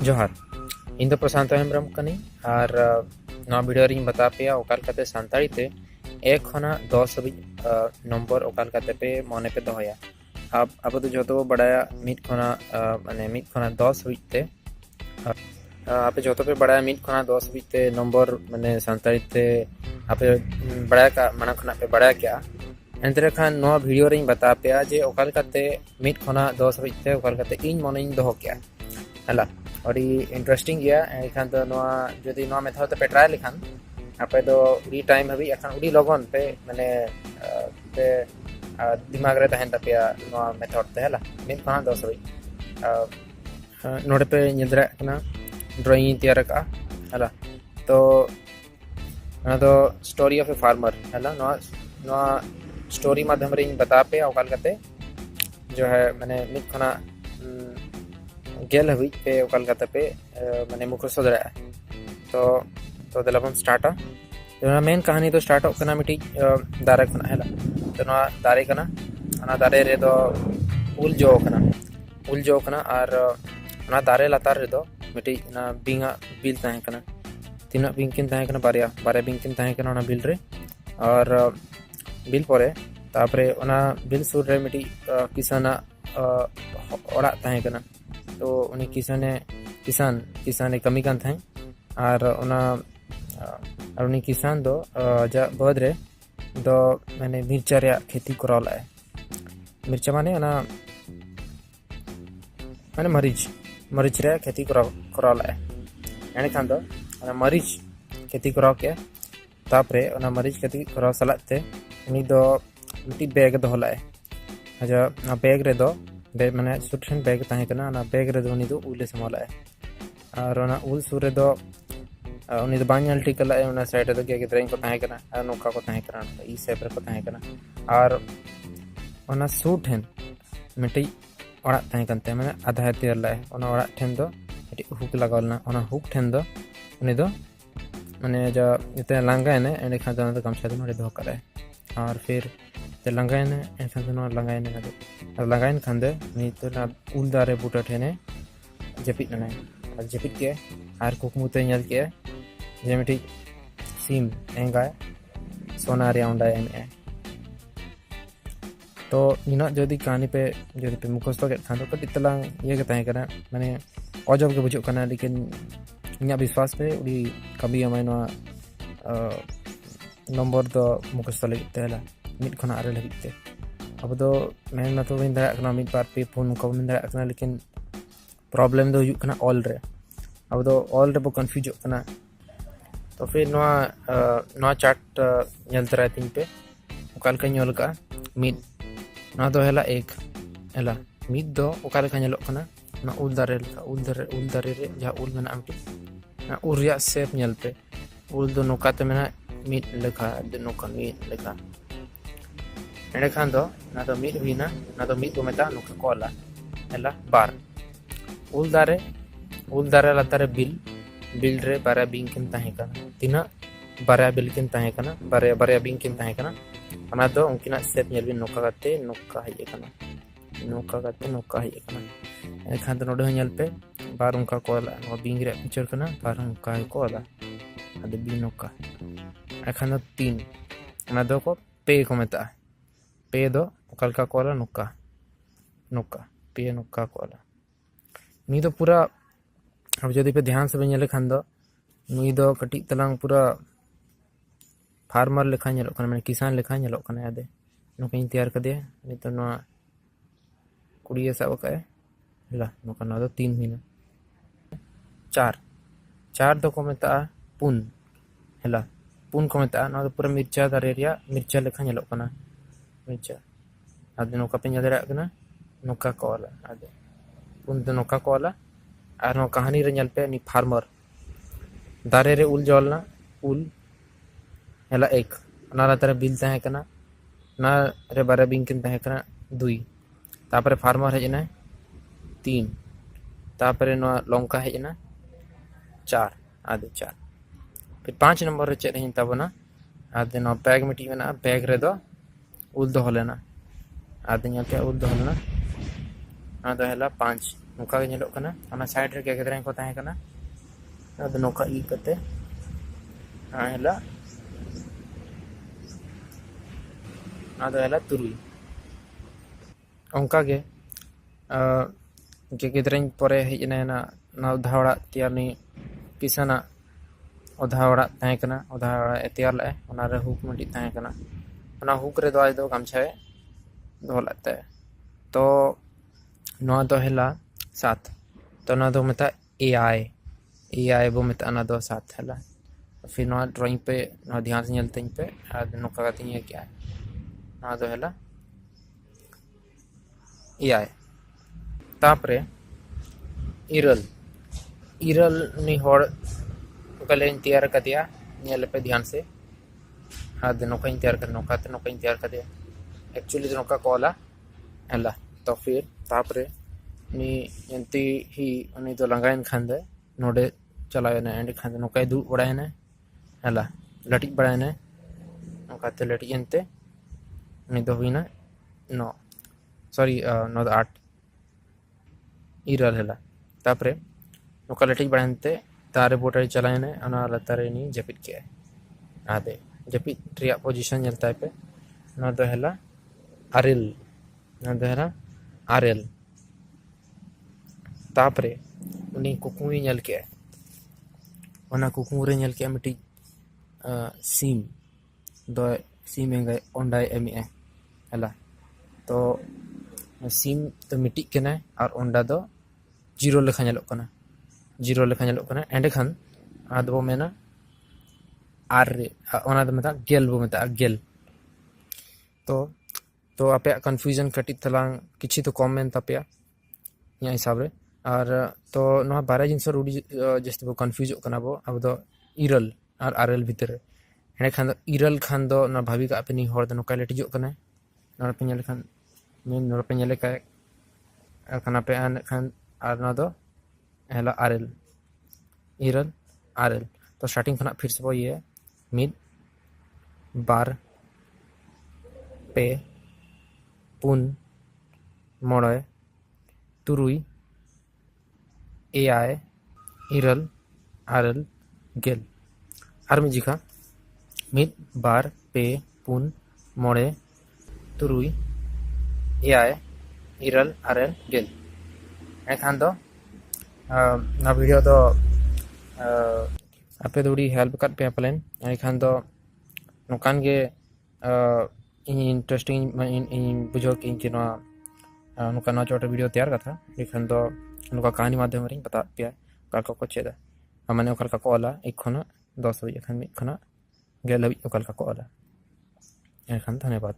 जोहार इन दो प्रशांत हेम्ब्रम कनी और नवा वीडियो री बता पे ओकाल कते सानताड़ी ते 1 खना 10 हबी नंबर ओकाल कते पे मने पे दोहया अब तो जो तो बड़ाया मिट खना माने मिट खना 10 हबी ते आपे जो तो पे बड़ाया मिट खना 10 हबी ते नंबर माने सानताड़ी ते आपे बड़ाया का मना खना पे बड़ाया क्या एंतरे खान नवा वीडियो री बता पे जे ओकाल कते मिट खना 10 हबी ते ओकाल कते इन मने इन दोह क्या हला और इंटरेस्टिंग गया एखान तो नवा जदि नवा मेथड पे ट्राई लिखान आपे तो उडी टाइम हबी एखान उडी लगन पे माने पे दिमाग रे तहन तपिया नवा मेथड ते हला मिट खना 10 हबी नोडे पे निद्रा कना ड्राइंग तैयार का हला तो ना तो स्टोरी ऑफ ए फार्मर हला नवा स्टोरी माध्यम रे बता पे ओकाल कते जो है माने मिट खना गेल हबी पे ओकाल कते पे माने मुखस्त दरा तो दलबम स्टार्ट तो मेन कहानी तो स्टार्ट कना मिटी दारे खना हला तो ना दारे कना ना दारे रे दो उल जो कना और ना दारे लातार रे दो मिटी ना बिंगा बिल ताहे कना तीना बिंग किन ताहे कना बारे बिंग किन ताहे कना ना बिल रे और बिल परे तापरे ओना बिल सुर रे मिटी किसाना ओड़ा ताहे कना तो उन्हें किसान कमी कान थाई और उन्हें किसान दो जा बद रे दो मैंने मिर्चा रे खेती कराव लाए मिर्चा माने माने मरीच रे खेती कराव लाए एने खान दो मरीच खेती कराव के तापरे मरीच खेती कराव सलाते उन्हीं दो मिट्टी बैग दो लाए अच्छा बैग रे दो माने सुठन बैग ताहे कना ना बैग रे दो उनी दो उले समालाए और ना उल सुरे दो उनी दो बांगल टिकलाए उना साइड दो के गिद्रें को ताहे कना और नोका को ताहे कना ई सेप रे को ताहे कना और उना सुठन मिटी ओड़ा ताहे कनते माने आधा तेर लाए उना ओड़ा ठेन दो मिटी हुक लगावलना उना हुक ठेन दो उनी दो माने जो इते लांगाने एने खान दो गमछा दो दो करे और फिर ते लंगायने एखान तो लंगायने ना लंगायन खांदे नी तो ना उल दारे बूटा ठेने जपित ना जपित के आर कुकमुते ñal के जे मिटी सीम एंगाय सोना रे औंडा एने तो इना जदी कहानी पे मुखस्त के खान तो कटी तलांग ये के ताहे कना माने अजब के बुझो कना लेकिन इना विश्वास पे उडी कभी अमाइनो नंबर दो मुखस्त लगित तेला मिट खना आरे लगिते अब तो मैं ना तो विन दरा कना मिट बार पे फोन को विन दरा कना लेकिन प्रॉब्लम दो हुई कना ऑल रे अब तो ऑल रे बो कंफ्यूज कना तो फिर नवा चार्ट ñel तरा तीन पे ओकाल का ñol का मिट ना तो हेला एक हेला मिट दो ओकाल का ñelo कना ना उल दारे रे जहां उल मेना आमटी ना उल रिया शेप ñel पे उल दो नोकाते मेना मिट लेखा दे नोका मिट लेखा एने खान दो ना तो मिट हुईना ना तो मिट को मेता नुका कोला एला बार उल दारे लातारे बिल रे बारा बिंग किन ताहे कना तिना बारा बिल किन ताहे कना बारा बिंग किन ताहे कना अना दो उनकिना सेप ñel बिन नुका कते नुका हये कना एने खान दो नोडे ñel पे बार उनका कोला नो बिंग रे पिक्चर कना बार उनका कोला अदे बिन नुका एने खान दो 3 अना दो को पे को मेता पे दो ओकाल का कोला नुका पे नुका कोला नी तो पूरा अब जदि पे ध्यान से बने खान दो नी दो कटी तलांग पूरा फार्मर लेखा ñelo कना माने किसान लेखा ñelo कना यादे नुका इन तैयार कर नी तो ना कुड़ी सब का ला नुका ना दो 3 महीना 4 दो को मेता पुन हला पुन को मेता ना तो पूरा मिर्चा दारे रिया मिर्चा लेखा ñelo कना मिर्चा आदे नोका पे ñadera कना नोका कोला आदे पुन दो नोका कोला और नो कहानी रे ñal पे नी फार्मर दारे रे उल जलना उल हला एक ना तारे बिल ताहे कना ना रे बारे बिंकिन ताहे कना 2 तापरे फार्मर हेजना 3 तापरे नो लंका हेजना 4 आदे 4 फिर 5 नंबर रे चेक हिन तबना आदे नो बैग मिटी मेना बैग रे दो उल दो हलेना आदे ñal के उल दो हलेना आदे हला 5 नौका गे ñeloग kana ona साइड रे गिदरा को ताहे kana ᱟᱫᱚ ᱱᱚᱝᱠᱟ ᱤᱭᱟᱹ ᱠᱟᱛᱮ ᱦᱮᱞᱟ ᱟᱫᱚ ᱦᱮᱞᱟ तुरुई ᱚᱱᱠᱟ गे गिदराñ परे हेज ना ना उधा ओड़ा तैयार नहीं पिसाना उधा ओड़ा ताहे kana उधा ओड़ा तैयार लाए ओना रे हुक मटी ताहे kana ओना हुक रे दो आज दो गामछाए दो लाते तो नोआ दो हेला सात तो ना दो मता एआई बो मता ना दो सात हेला फिर नोआ ड्राइंग पे नोआ ध्यान से ñelते पे आज नोका काती है क्या ना दो हेला एआई तापरे इरल इरल नि होड़ कले तैयार कर दिया ñel पे ध्यान से आज नोका तैयार कर नोका तैयार कर दिया एक्चुअली नोका कोला हेला तो फिर तापरे नि यंती ही उनी तो लंगाइन खांदे नोडे चलायने एंड खांदे नोका दू बड़ायने हेला लटिक बड़ायने नोका ते लटिक यंते उनी तो हुईना नो सॉरी नो द 8 इरल हेला तापरे नोका लटिक बड़ायनते तारे बोटारी चलायने अना लतारे नि जपित के आदे जपित रिया पोजीशन ñelता पे ना दो हेला आरेल ना दो हेला आरेल तापरे उनी कुकुई ñel के ओना कुकुरे ñel के मिटी सीम दो सीम एंगे ओंडाय एमी हेला तो सीम तो मिटी केना और ओंडा दो जीरो लेखा ñelok kana एंडे खान आद बो मेना आर ओना दो मता गेल बो मता गेल तो आपे कंफ्यूजन कटी तलांग किछि तो कमेंट तापया या हिसाब रे और तो नोआ बारे जिनस रूडी जस्ती बो कंफ्यूज कना बो अब दो इरल और आरएल भीतर एंडे खान दो इरल खान दो ना भाभी का अपनी होड़ दो नोका लेटिजो कना नोर पे ñel खान मेन नोर पे ñele का खाना पे आन खान और ना दो हेला आरएल इरल आरएल तो स्टार्टिंग खाना फिर से वो ये मिड बार पे पुन मोड़े तुरुई एआई इरल आरएल गेल आर मिजिका मिड बार पे पुन मोड़े तुरुई एआई इरल आरएल गेल एखान दो ना वीडियो तो आपे थोड़ी हेल्प कर पे प्लान एखान दो नोकान गे इंटरेस्टिंग इन बुझो कि इनके नुका ना छोटा वीडियो तैयार का था एखान दो नुका कहानी माध्यम रे बता पे काल को चेदा माने ओकल का कोला एक खना 10 एखान मिद खना गेल ओकल का कोला एखान धन्यवाद।